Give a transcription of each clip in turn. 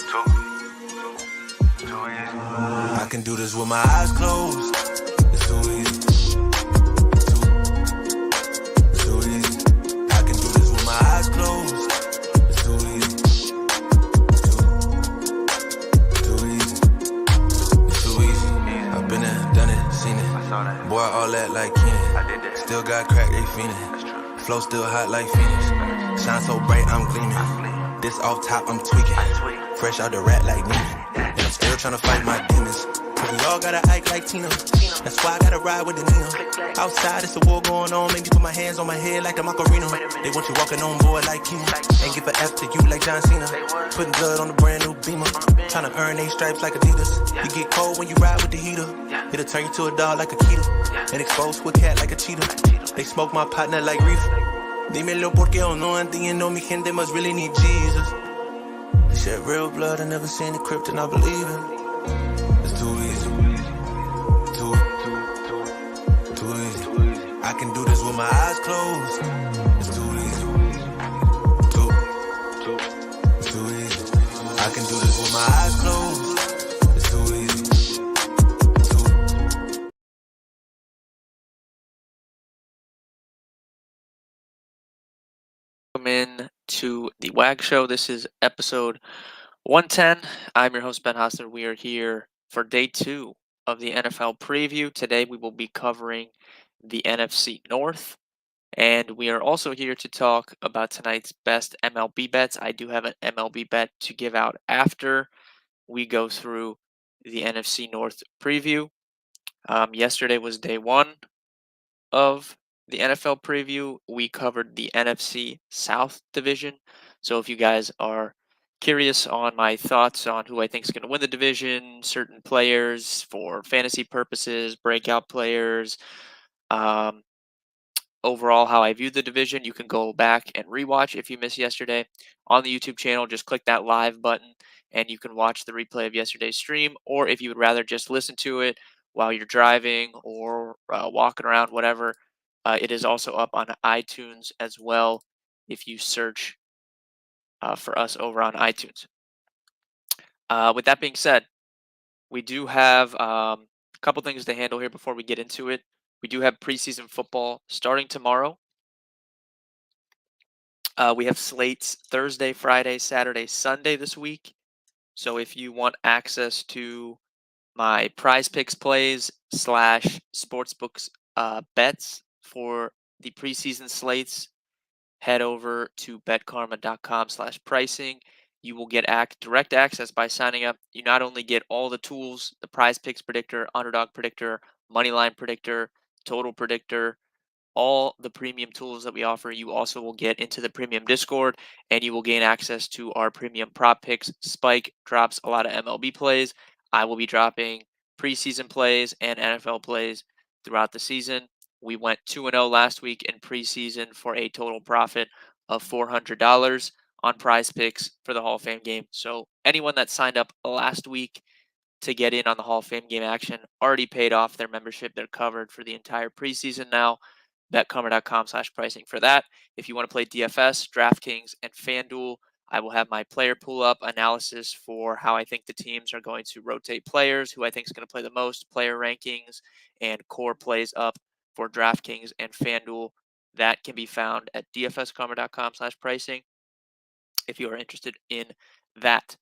I can do this with my eyes closed. It's too easy. Too easy. I can do this with my eyes closed. It's too easy. Too easy. It's too easy. I've been there, done it, seen it. Boy, all that like Kenny. Still got crack, they fiendin'. Flow still hot like Phoenix. Shine so bright, I'm gleaming. This off top, I'm tweaking. Fresh out the rat like Neiman. And I'm still tryna fight my demons. Cause we all gotta act like Tina. That's why I gotta ride with the Nina. Outside, it's a war going on. Make me put my hands on my head like the Macarena. They want you walking on board like Kima. Ain't give a F to you like John Cena. Putting blood on the brand new Beamer. Tryna earn they stripes like Adidas. You get cold when you ride with the heater. It'll turn you to a dog like a Keeta. And expose to a cat like a cheetah. They smoke my partner like reefer. Dímelo porque o no entiendo, mi gente must really need Jesus. They shed real blood, I never seen the crypt and I believe it. It's too easy. Too easy. I can do this with my eyes closed. It's too easy. Too easy. I can do this with my eyes closed. It's too easy. Welcome in to the WAG show. This is episode 110. I'm your host, Ben Hostler. We are here for day 2 of the NFL preview. Today we will be covering the NFC North, and we are also here to talk about tonight's best MLB bets. I do have an MLB bet to give out after we go through the NFC North preview. Yesterday was day 1 of the NFL preview. We covered the NFC South division. So if you guys are curious on my thoughts on who I think is going to win the division, certain players for fantasy purposes, breakout players, um, overall how I view the division, you can go back and rewatch if you missed yesterday on the YouTube channel. Just click that live button and you can watch the replay of yesterday's stream. Or if you would rather just listen to it while you're driving or walking around, whatever, it is also up on iTunes as well if you search for us over on iTunes. With that being said, we do have a couple things to handle here before we get into it. We do have preseason football starting tomorrow. We have slates Thursday, Friday, Saturday, Sunday this week. So if you want access to my prize picks plays / sportsbooks bets for the preseason slates, head over to betkarma.com/pricing. You will get direct access by signing up. You not only get all the tools, the prize picks predictor, underdog predictor, moneyline predictor, total predictor, all the premium tools that we offer. You also will get into the premium Discord and you will gain access to our premium prop picks. Spike drops a lot of MLB plays. I will be dropping preseason plays and NFL plays throughout the season. We went 2-0 last week in preseason for a total profit of $400 on prize picks for the Hall of Fame game. So anyone that signed up last week to get in on the Hall of Fame game action already paid off their membership. They're covered for the entire preseason now. betcomer.com/pricing for that. If you want to play DFS, DraftKings, and FanDuel, I will have my player pull up analysis for how I think the teams are going to rotate players, who I think is going to play the most, player rankings, and core plays up for DraftKings and FanDuel. That can be found at dfscomer.com/pricing if you are interested in that.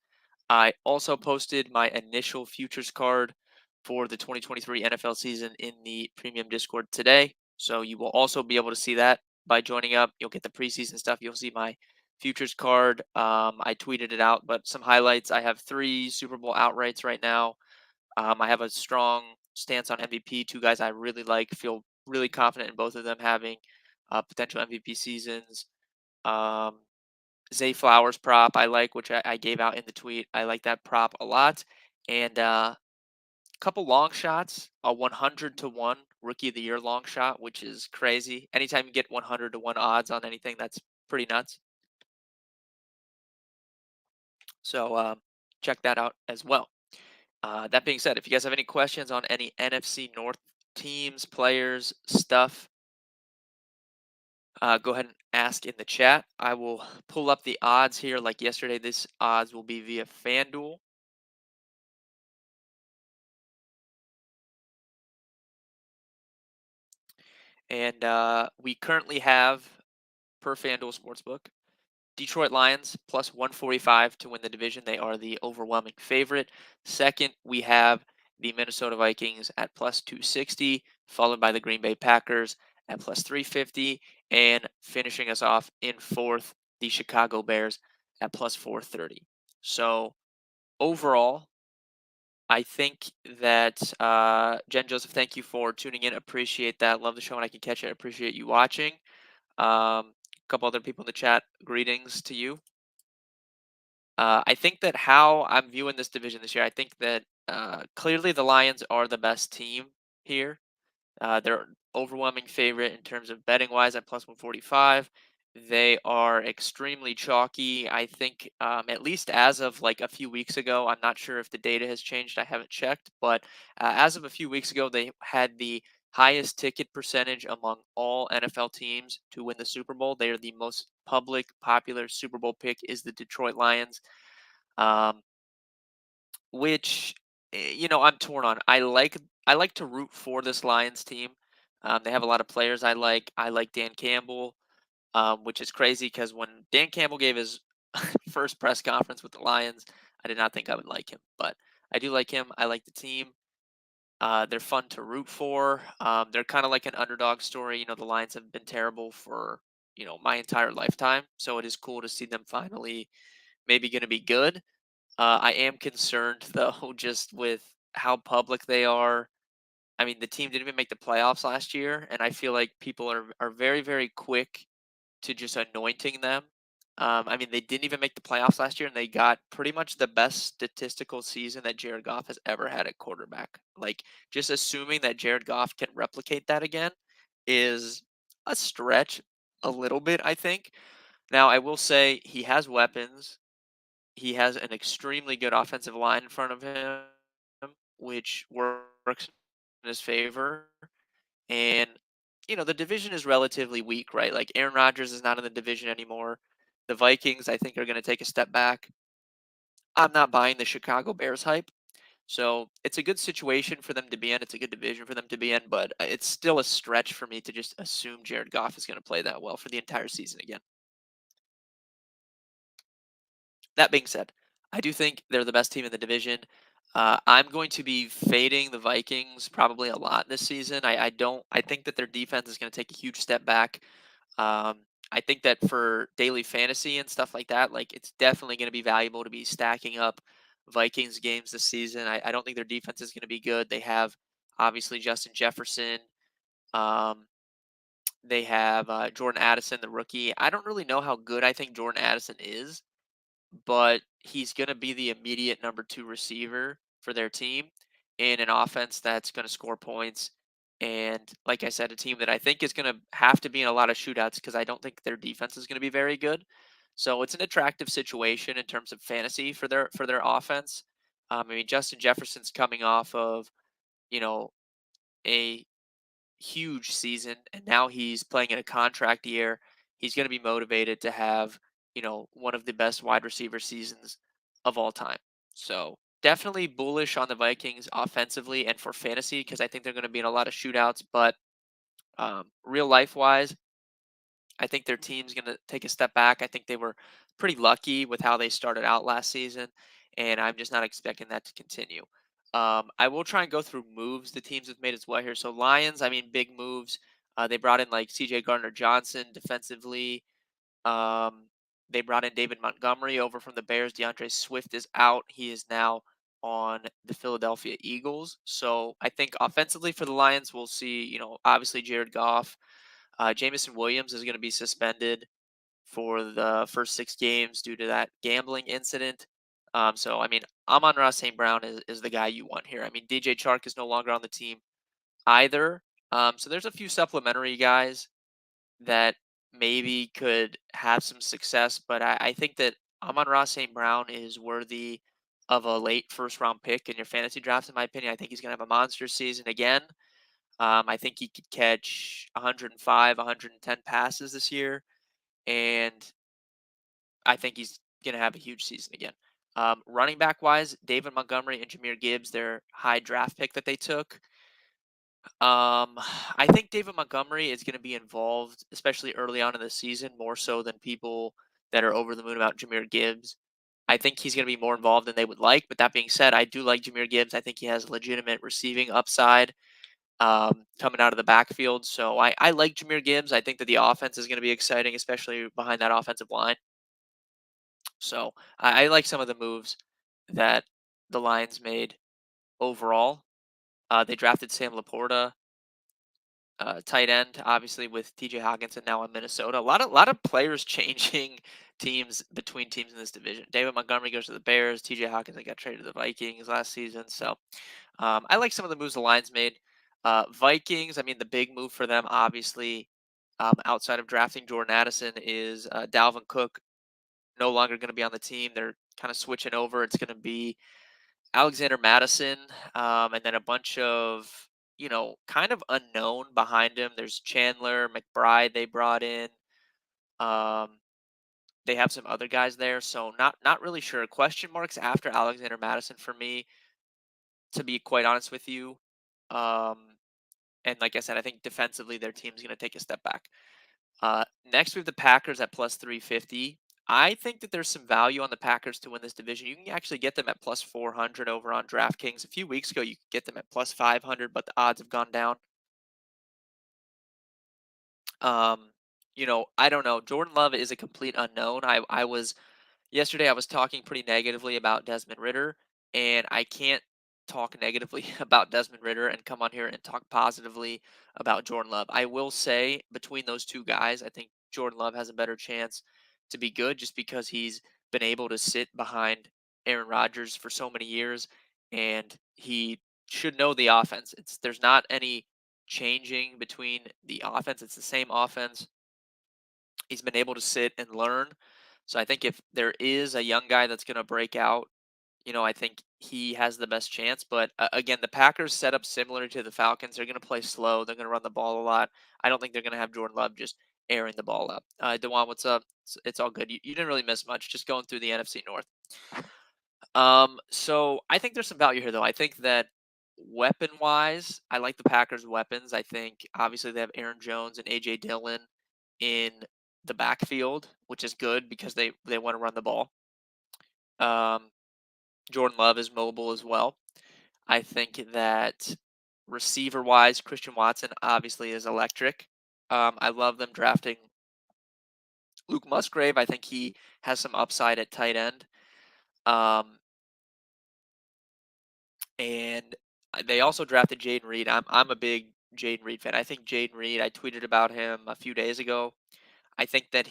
I also posted my initial futures card for the 2023 NFL season in the premium Discord today. So you will also be able to see that by joining up. You'll get the preseason stuff. You'll see my futures card. I tweeted it out, but some highlights. I have 3 Super Bowl outrights right now. I have a strong stance on MVP. 2 guys I really like. Feel really confident in both of them having potential MVP seasons. Zay Flowers prop I like, which I gave out in the tweet. I like that prop a lot. And a couple long shots, a 100-1 rookie of the year long shot, which is crazy. Anytime you get 100-1 odds on anything, that's pretty nuts. So check that out as well. That being said, if you guys have any questions on any NFC North teams, players, stuff, Go ahead and ask in the chat. I will pull up the odds here. Like yesterday, this odds will be via FanDuel. And we currently have, per FanDuel Sportsbook, Detroit Lions plus 145 to win the division. They are the overwhelming favorite. Second, we have the Minnesota Vikings at plus 260, followed by the Green Bay Packers at plus 350, and finishing us off in fourth, the Chicago Bears at plus 430. So overall, I think that Jen Joseph, thank you for tuning in. Appreciate that. Love the show when I can catch it. Appreciate you watching. A couple other people in the chat, greetings to you. I think that how I'm viewing this division this year, I think that clearly the Lions are the best team here. They're overwhelming favorite in terms of betting wise at plus 145. They are extremely chalky. I think, at least as of like a few weeks ago, I'm not sure if the data has changed. I haven't checked, but as of a few weeks ago, they had the highest ticket percentage among all NFL teams to win the Super Bowl. They are the most popular Super Bowl pick is the Detroit Lions, um, which I'm torn on. I like to root for this Lions team. They have a lot of players I like. I like Dan Campbell, which is crazy because when Dan Campbell gave his first press conference with the Lions, I did not think I would like him, but I do like him. I like the team. They're fun to root for. They're kind of like an underdog story. The Lions have been terrible for my entire lifetime, so it is cool to see them finally maybe going to be good. I am concerned though, just with how public they are. I mean, the team didn't even make the playoffs last year, and I feel like people are very, very quick to just anointing them. I mean, they didn't even make the playoffs last year, and they got pretty much the best statistical season that Jared Goff has ever had at quarterback. Like, just assuming that Jared Goff can replicate that again is a stretch a little bit, I think. Now, I will say he has weapons. He has an extremely good offensive line in front of him, which works in his favor. And, the division is relatively weak, right? Like Aaron Rodgers is not in the division anymore. The Vikings, I think, are going to take a step back. I'm not buying the Chicago Bears hype. So it's a good situation for them to be in. It's a good division for them to be in, but it's still a stretch for me to just assume Jared Goff is going to play that well for the entire season again. That being said, I do think they're the best team in the division. I'm going to be fading the Vikings probably a lot this season. I don't. I think that their defense is going to take a huge step back. Um, I think that for daily fantasy and stuff like that, like it's definitely going to be valuable to be stacking up Vikings games this season. I don't think their defense is going to be good. They have obviously Justin Jefferson. Um, they have Jordan Addison, the rookie. I don't really know how good I think Jordan Addison is, but he's going to be the immediate number two receiver for their team in an offense that's going to score points. And like I said, a team that I think is going to have to be in a lot of shootouts because I don't think their defense is going to be very good. So it's an attractive situation in terms of fantasy for their offense. I mean, Justin Jefferson's coming off of you know a huge season, and now he's playing in a contract year. He's going to be motivated to have, one of the best wide receiver seasons of all time. So definitely bullish on the Vikings offensively and for fantasy because I think they're going to be in a lot of shootouts. But real life wise, I think their team's going to take a step back. I think they were pretty lucky with how they started out last season, and I'm just not expecting that to continue. I will try and go through moves the teams have made as well here. So Lions, I mean, big moves. They brought in like C.J. Gardner Johnson defensively. Um, they brought in David Montgomery over from the Bears. DeAndre Swift is out. He is now on the Philadelphia Eagles. So I think offensively for the Lions, we'll see. Obviously Jared Goff. Jamison Williams is going to be suspended for the first 6 games due to that gambling incident. So, I mean, Amon-Ra St. Brown is the guy you want here. I mean, DJ Chark is no longer on the team either. So there's a few supplementary guys that maybe could have some success, but I think that Amon-Ra St. Brown is worthy of a late first round pick in your fantasy drafts, in my opinion. I think he's going to have a monster season again. I think he could catch 105, 110 passes this year, and I think he's going to have a huge season again. Running back wise, David Montgomery and Jameer Gibbs, their high draft pick that they took. I think David Montgomery is going to be involved, especially early on in the season, more so than people that are over the moon about Jameer Gibbs. I think he's going to be more involved than they would like. But that being said, I do like Jameer Gibbs. I think he has legitimate receiving upside coming out of the backfield. So I like Jameer Gibbs. I think that the offense is going to be exciting, especially behind that offensive line. So I like some of the moves that the Lions made overall. They drafted Sam Laporta, tight end, obviously with T.J. Hawkinson now in Minnesota. A lot of players changing teams between teams in this division. David Montgomery goes to the Bears. T.J. Hawkinson got traded to the Vikings last season. So I like some of the moves the Lions made. Vikings, I mean, the big move for them, obviously, outside of drafting Jordan Addison, is Dalvin Cook no longer going to be on the team. They're kind of switching over. It's going to be Alexander Madison, and then a bunch of kind of unknown behind him. There's Chandler, McBride they brought in. Um, they have some other guys there, so not really sure. Question marks after Alexander Madison for me, to be quite honest with you. Um, and like I said, I think defensively their team's going to take a step back. Next, we have the Packers at plus 350. I think that there's some value on the Packers to win this division. You can actually get them at plus 400 over on DraftKings. A few weeks ago, you could get them at plus 500, but the odds have gone down. Um, I don't know. Jordan Love is a complete unknown. I was Yesterday, I was talking pretty negatively about Desmond Ritter, and I can't talk negatively about Desmond Ritter and come on here and talk positively about Jordan Love. I will say between those two guys, I think Jordan Love has a better chance to be good just because he's been able to sit behind Aaron Rodgers for so many years, and he should know the offense. There's not any changing between the offense. It's the same offense. He's been able to sit and learn. So I think if there is a young guy that's going to break out, I think he has the best chance. But again, the Packers set up similar to the Falcons. They're going to play slow. They're going to run the ball a lot. I don't think they're going to have Jordan Love just airing the ball up. Dewan, what's up? It's all good. You didn't really miss much. Just going through the NFC North. So I think there's some value here, though. I think that weapon wise, I like the Packers' weapons. I think obviously they have Aaron Jones and AJ Dillon in the backfield, which is good because they want to run the ball. Um, Jordan Love is mobile as well. I think that receiver wise, Christian Watson obviously is electric. I love them drafting Luke Musgrave. I think he has some upside at tight end. Um, and they also drafted Jaden Reed. I'm a big Jaden Reed fan. I think Jaden Reed. I tweeted about him a few days ago. I think that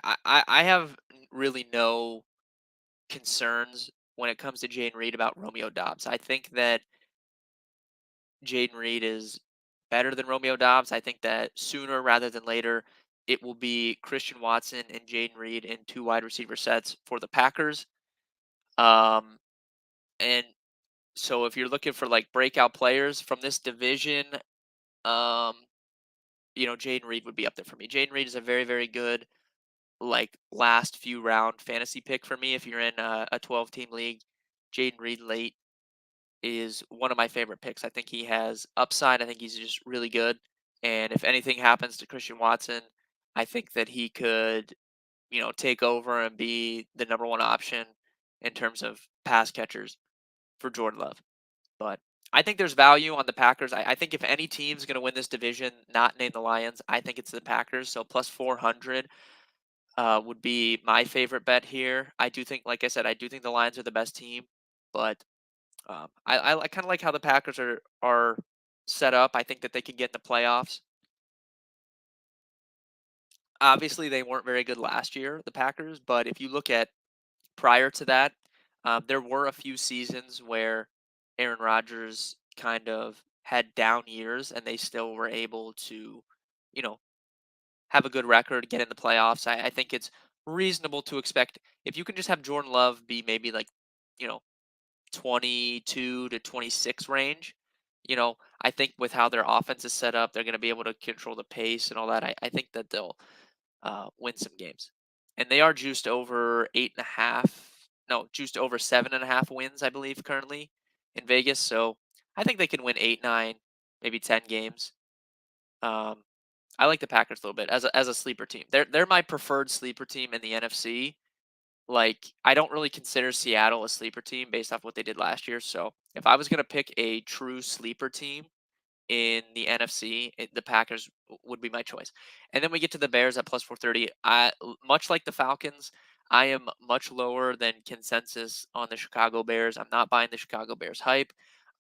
I have really no concerns when it comes to Jaden Reed about Romeo Dobbs. I think that Jaden Reed is better than Romeo Dobbs. I think that sooner rather than later, it will be Christian Watson and Jaden Reed in two wide receiver sets for the Packers. Um, and so if you're looking for like breakout players from this division, um, Jaden Reed would be up there for me. Jaden Reed is a very, very good like last few round fantasy pick for me. If you're in a 12 team league, Jaden Reed late is one of my favorite picks. I think he has upside. I think he's just really good. And if anything happens to Christian Watson, I think that he could, take over and be the number one option in terms of pass catchers for Jordan Love. But I think there's value on the Packers. I think if any team's going to win this division, not named the Lions, I think it's the Packers. So plus 400 would be my favorite bet here. I do think, like I said, I do think the Lions are the best team, but I kind of like how the Packers are set up. I think that they can get in the playoffs. Obviously, they weren't very good last year, the Packers, but if you look at prior to that, there were a few seasons where Aaron Rodgers kind of had down years, and they still were able to, you know, have a good record, get in the playoffs. I think it's reasonable to expect if you can just have Jordan Love be maybe like, you know, 22 to 26 range, I think with how their offense is set up, they're going to be able to control the pace and all that. I think that they'll win some games. And they are juiced over 8.5. No, juiced over 7.5 wins, I believe, currently in Vegas. So I think they can win 8, 9, maybe 10 games. Um, I like the Packers a little bit as a sleeper team. They're my preferred sleeper team in the NFC. Like, I don't really consider Seattle a sleeper team based off what they did last year. So if I was gonna pick a true sleeper team in the NFC, the Packers would be my choice. And then we get to the Bears at plus 430. Much like the Falcons, I am much lower than consensus on the Chicago Bears. I'm not buying the Chicago Bears hype.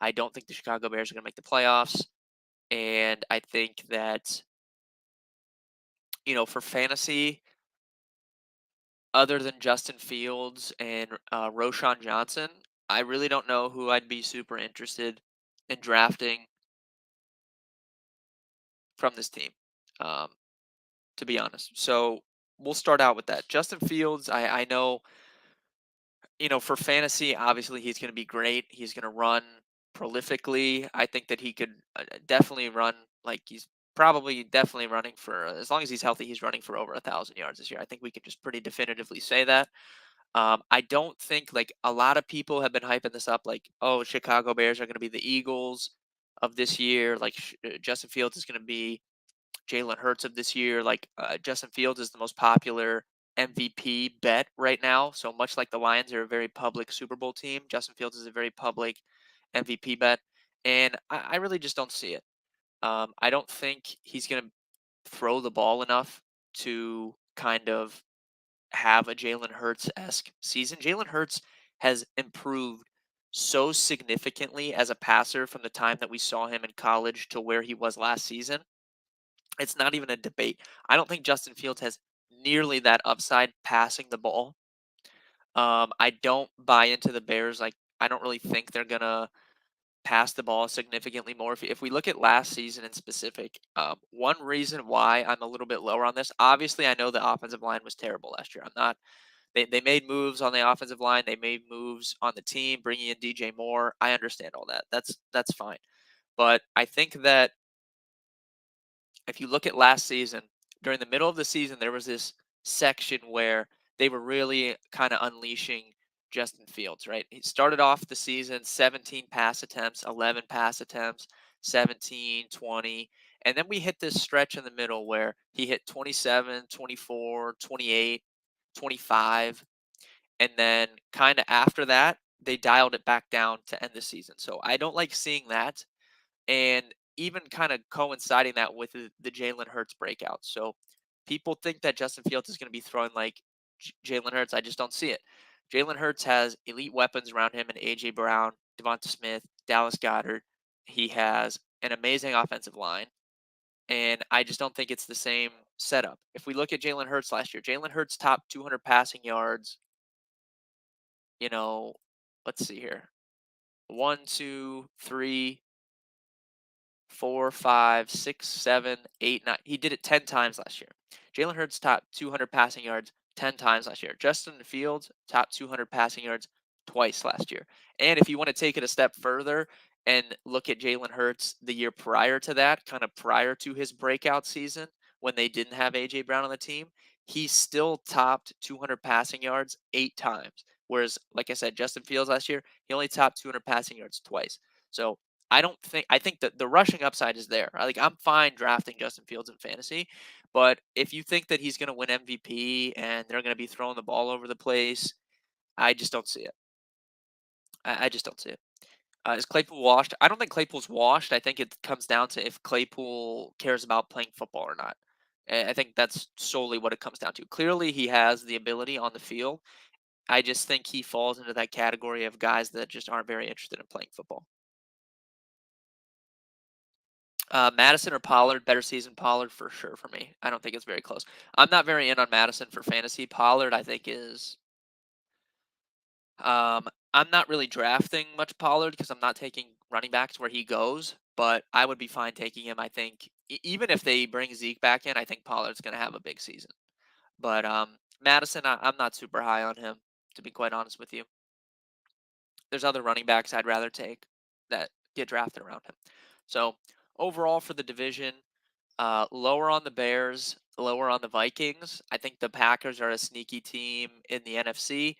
I don't think the Chicago Bears are going to make the playoffs. And I think that, for fantasy, other than Justin Fields and Roshan Johnson, I really don't know who I'd be super interested in drafting from this team, um, to be honest. So we'll start out with that. Justin Fields, I know, for fantasy, obviously he's going to be great. He's going to run prolifically. I think that he could definitely run like he's probably definitely running for, as long as he's healthy, he's running for over 1,000 yards this year. I think we can just pretty definitively say that. I don't think like a lot of people have been hyping this up, like, oh, Chicago Bears are going to be the Eagles of this year. Like Justin Fields is going to be Jalen Hurts of this year. Like Justin Fields is the most popular MVP bet right now. So much like the Lions are a very public Super Bowl team, Justin Fields is a very public MVP bet, and I really just don't see it. I don't think he's going to throw the ball enough to kind of have a Jalen Hurts esque season. Jalen Hurts has improved so significantly as a passer from the time that we saw him in college to where he was last season. It's not even a debate. I don't think Justin Fields has nearly that upside passing the ball. I don't buy into the Bears. Like, I don't really think they're gonna pass the ball significantly more. If we look at last season in specific, one reason why I'm a little bit lower on this, obviously, I know the offensive line was terrible last year. I'm not. They made moves on the offensive line. They made moves on the team, bringing in DJ Moore. I understand all that. That's fine. But I think that if you look at last season, during the middle of the season, there was this section where they were really kind of unleashing Justin Fields, right? He started off the season 17 pass attempts, 11 pass attempts, 17, 20. And then we hit this stretch in the middle where he hit 27, 24, 28, 25. And then kind of after that, they dialed it back down to end the season. So I don't like seeing that, and even kind of coinciding that with the Jalen Hurts breakout. So people think that Justin Fields is going to be throwing like Jalen Hurts. I just don't see it. Jalen Hurts has elite weapons around him and AJ Brown, Devonta Smith, Dallas Goddard. He has an amazing offensive line, and I just don't think it's the same setup. If we look at Jalen Hurts last year, Jalen Hurts top 200 passing yards. You know, let's see here. One, two, three, 4, 5, 6, 7, 8, 9. He did it 10 times last year. Jalen Hurts top 200 passing yards 10 times last year. Justin Fields top 200 passing yards twice last year. And if you want to take it a step further and look at Jalen Hurts the year prior to that, kind of prior to his breakout season when they didn't have AJ Brown on the team, he still topped 200 passing yards 8 times. Whereas, like I said, Justin Fields last year, he only topped 200 passing yards twice. So I think that the rushing upside is there. Like, I'm fine drafting Justin Fields in fantasy, but if you think that he's going to win MVP and they're going to be throwing the ball over the place, I just don't see it. I just don't see it. Is Claypool washed? I don't think Claypool's washed. I think it comes down to if Claypool cares about playing football or not. I think that's solely what it comes down to. Clearly, he has the ability on the field. I just think he falls into that category of guys that just aren't very interested in playing football. Madison or Pollard, better season Pollard for sure for me. I don't think it's very close. I'm not very in on Madison for fantasy. Pollard, I think, is. I'm not really drafting much Pollard because I'm not taking running backs where he goes, but I would be fine taking him. I think even if they bring Zeke back in, I think Pollard's going to have a big season. But Madison, I'm not super high on him, to be quite honest with you. There's other running backs I'd rather take that get drafted around him. So overall for the division, lower on the Bears, lower on the Vikings. I think the Packers are a sneaky team in the NFC,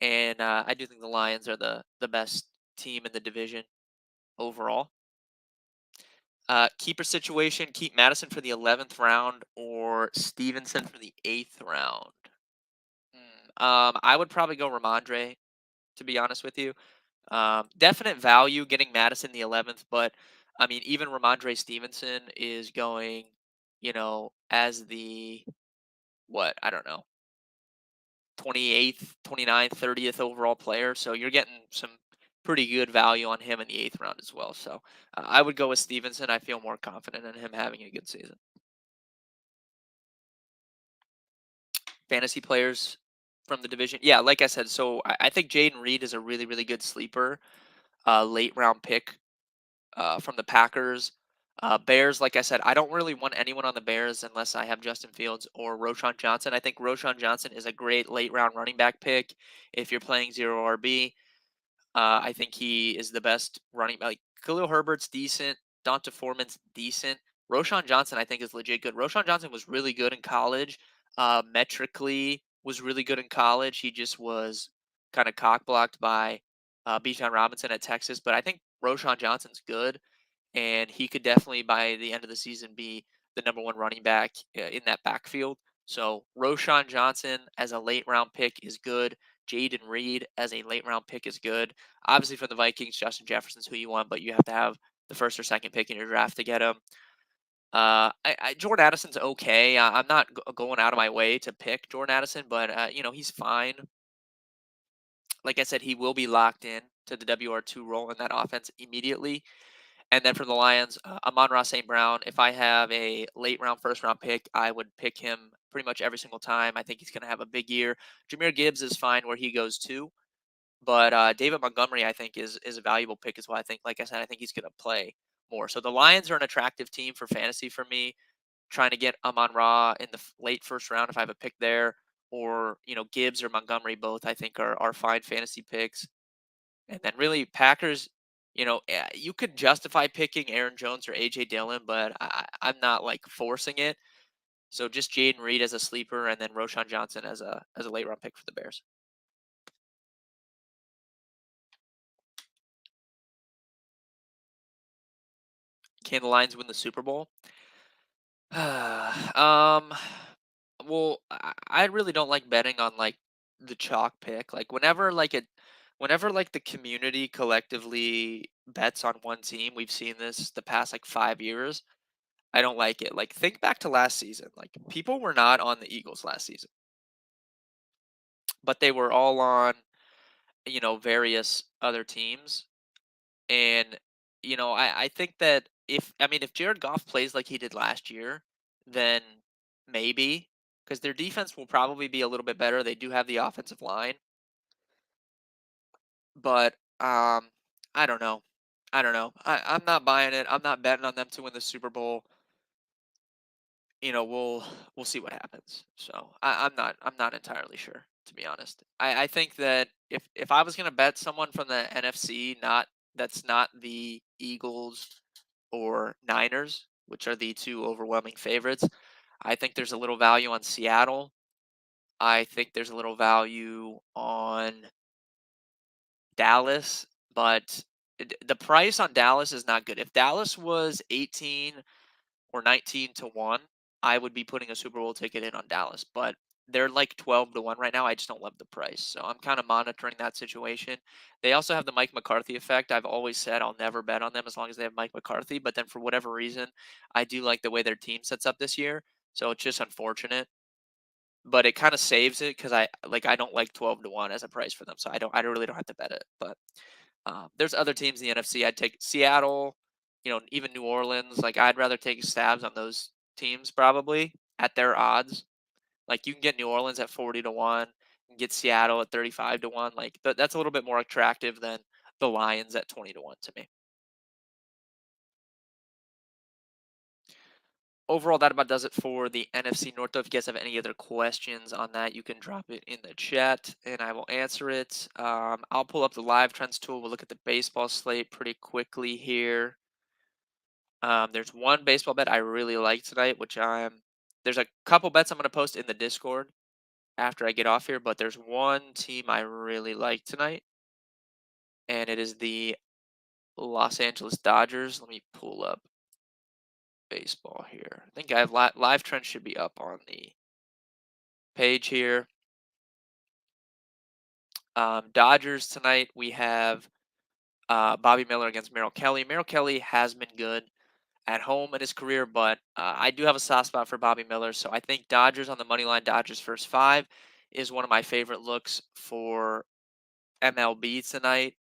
and I do think the Lions are the best team in the division overall. Keeper situation: keep Madison for the 11th round or Stevenson for the 8th round. I would probably go Ramondre, to be honest with you. Definite value getting Madison the 11th, but I mean, even Ramondre Stevenson is going, as the what? I don't know, 28th, 29th, 30th overall player. So you're getting some pretty good value on him in the 8th round as well. So I would go with Stevenson. I feel more confident in him having a good season. Fantasy players from the division. Yeah, like I said, so I think Jaden Reed is a really, really good sleeper, late round pick from the Packers. Bears, like I said, I don't really want anyone on the Bears unless I have Justin Fields or Roshan Johnson. I think Roshan Johnson is a great late round running back pick if you're playing zero RB. I think he is the best running like Khalil Herbert's decent, Donta Foreman's decent. Roshan Johnson, I think, is legit good. Roshan Johnson was really good in college. Metrically was really good in college. He just was kind of cock blocked by Bijan Robinson at Texas. But I think Roshan Johnson's good, and he could definitely by the end of the season be the number one running back in that backfield. So Roshan Johnson as a late round pick is good. Jaden Reed as a late round pick is good. Obviously for the Vikings, Justin Jefferson's who you want, but you have to have the first or second pick in your draft to get him. Jordan Addison's okay. I'm not going out of my way to pick Jordan Addison, but he's fine. Like I said, he will be locked in to the WR2 role in that offense immediately. And then from the Lions, Amon-Ra St. Brown. If I have a late round, first round pick, I would pick him pretty much every single time. I think he's going to have a big year. Jameer Gibbs is fine where he goes too, but David Montgomery, I think, is a valuable pick as well. I think, like I said, I think he's going to play more. So the Lions are an attractive team for fantasy for me. Trying to get Amon Ra in the late first round if I have a pick there, or Gibbs or Montgomery, both I think are fine fantasy picks. And then really Packers, you could justify picking Aaron Jones or AJ Dillon, but I'm not like forcing it. So just Jaden Reed as a sleeper, and then Roshan Johnson as a late round pick for the Bears. Can the Lions win the Super Bowl? um, well, I really don't like betting on like the chalk pick. Like whenever like the community collectively bets on one team, we've seen this the past like 5 years. I don't like it. Like, think back to last season. Like, people were not on the Eagles last season, but they were all on, various other teams. And, I think that if Jared Goff plays like he did last year, then maybe, because their defense will probably be a little bit better. They do have the offensive line, but I don't know. I don't know. I'm not buying it. I'm not betting on them to win the Super Bowl. We'll see what happens. So I'm not entirely sure, to be honest. I think that if I was gonna bet someone from the NFC, that's not the Eagles or Niners, which are the two overwhelming favorites, I think there's a little value on Seattle. I think there's a little value on Dallas, but the price on Dallas is not good. If Dallas was 18 or 19 to 1, I would be putting a Super Bowl ticket in on Dallas, but they're like 12 to 1 right now. I just don't love the price. So I'm kind of monitoring that situation. They also have the Mike McCarthy effect. I've always said I'll never bet on them as long as they have Mike McCarthy, but then for whatever reason, I do like the way their team sets up this year. So it's just unfortunate, but it kind of saves it because I don't like 12 to 1 as a price for them. So I really don't have to bet it, but there's other teams in the NFC. I'd take Seattle, even New Orleans. Like I'd rather take stabs on those teams probably at their odds. Like you can get New Orleans at 40 to 1, and get Seattle at 35 to 1. Like that's a little bit more attractive than the Lions at 20 to 1 to me. overall, that about does it for the NFC North. Though, if you guys have any other questions on that, you can drop it in the chat and I will answer it. I'll pull up the live trends tool. We'll look at the baseball slate pretty quickly here. There's one baseball bet I really like tonight, which there's a couple bets I'm going to post in the Discord after I get off here, but there's one team I really like tonight, and it is the Los Angeles Dodgers. Let me pull up baseball here. I think I have live trends should be up on the page here. Dodgers tonight, we have Bobby Miller against Merrill Kelly. Merrill Kelly has been good at home in his career, but I do have a soft spot for Bobby Miller. So I think Dodgers on the money line, Dodgers first five is one of my favorite looks for MLB tonight.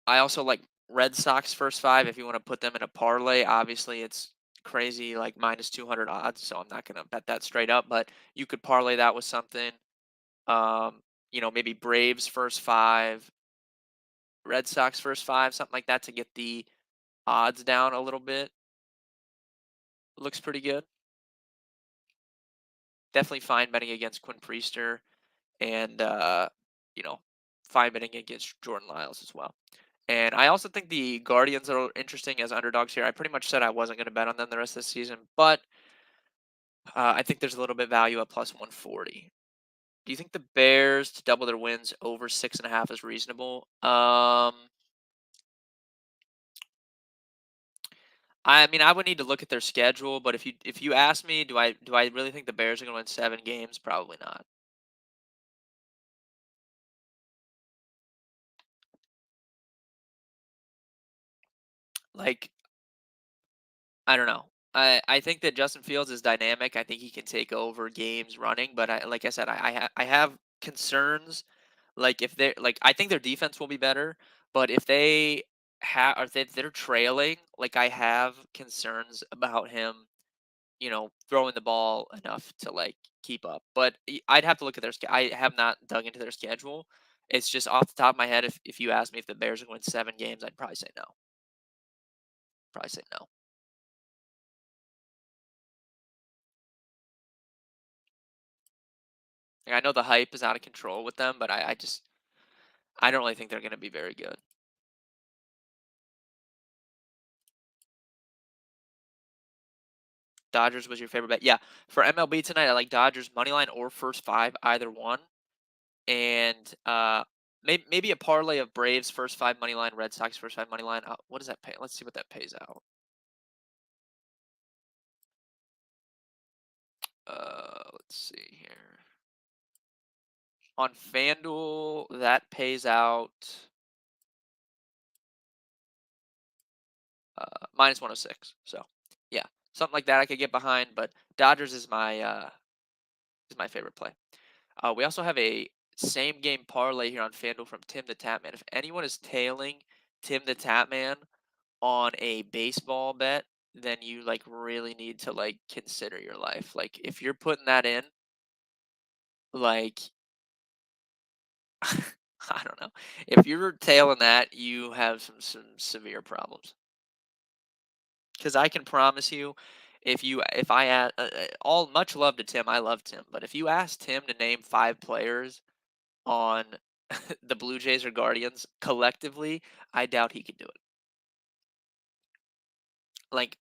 I also like Red Sox first five if you want to put them in a parlay. Obviously, it's crazy like minus 200 odds, so I'm not going to bet that straight up, but you could parlay that with something. Maybe Braves first five, Red Sox first five, something like that to get the odds down a little bit. Looks pretty good. Definitely fine betting against Quinn Priester and you know, fine betting against Jordan Lyles as well. And I also think the Guardians are interesting as underdogs here. I pretty much said I wasn't going to bet on them the rest of the season, but I think there's a little bit value at plus 140. Do you think the Bears to double their wins over 6.5 is reasonable? I mean, I would need to look at their schedule, but if you ask me, do I really think the Bears are going to win 7 games? Probably not. Like, I don't know. I think that Justin Fields is dynamic. I think he can take over games running, but like I said, I have concerns. Like if they're like I think their defense will be better, but if they have or if they're trailing, like I have concerns about him, throwing the ball enough to like keep up. But I'd have to look at I have not dug into their schedule. It's just off the top of my head. If you ask me if the Bears are going to win 7 games, I'd probably say no. Probably say no. Like, I know the hype is out of control with them, but I don't really think they're going to be very good. Dodgers was your favorite bet. Yeah, for MLB tonight, I like Dodgers money line or first five, either one, and maybe a parlay of Braves first five money line, Red Sox first five money line. What does that pay? Let's see what that pays out. Let's see here. On FanDuel, that pays out minus 106. So yeah, something like that I could get behind. But Dodgers is my favorite play. We also have a same game parlay here on FanDuel from Tim the Tapman. If anyone is tailing Tim the Tapman on a baseball bet, then you like really need to like consider your life. Like if you're putting that in, like I don't know. If you're tailing that, you have some severe problems. Because I can promise you, if I add all much love to Tim, I love Tim, but if you asked Tim to name 5 players on the Blue Jays or Guardians collectively, I doubt he could do it. Like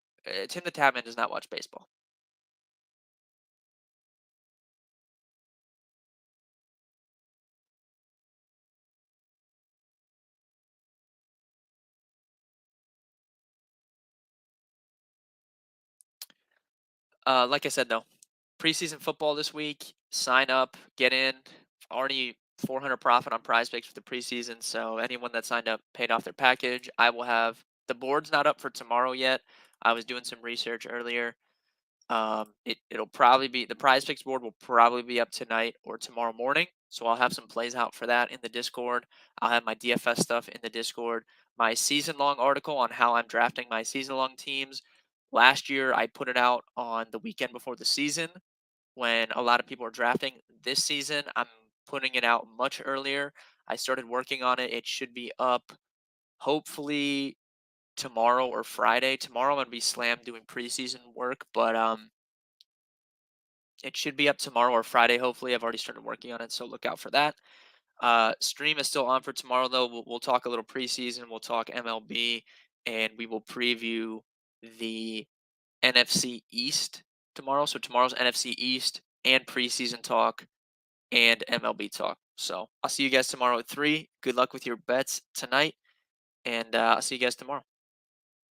Tim the Tatman does not watch baseball. Like I said, though, preseason football this week. Sign up, get in. Already 400 profit on Prize Picks for the preseason. So anyone that signed up paid off their package. I will have the board's not up for tomorrow yet. I was doing some research earlier. It'll probably be the Prize Picks board will probably be up tonight or tomorrow morning. So I'll have some plays out for that in the Discord. I'll have my DFS stuff in the Discord. My season long article on how I'm drafting my season long teams. Last year I put it out on the weekend before the season when a lot of people are drafting. This season I'm putting it out much earlier. I started working on it. It should be up hopefully tomorrow or Friday. Tomorrow I'm gonna be slammed doing preseason work, but it should be up tomorrow or Friday. Hopefully, I've already started working on it, so look out for that. Stream is still on for tomorrow, though. We'll talk a little preseason. We'll talk MLB, and we will preview the NFC East tomorrow. So tomorrow's NFC East and preseason talk and MLB talk. So I'll see you guys tomorrow at 3. Good luck with your bets tonight, and I'll see you guys tomorrow.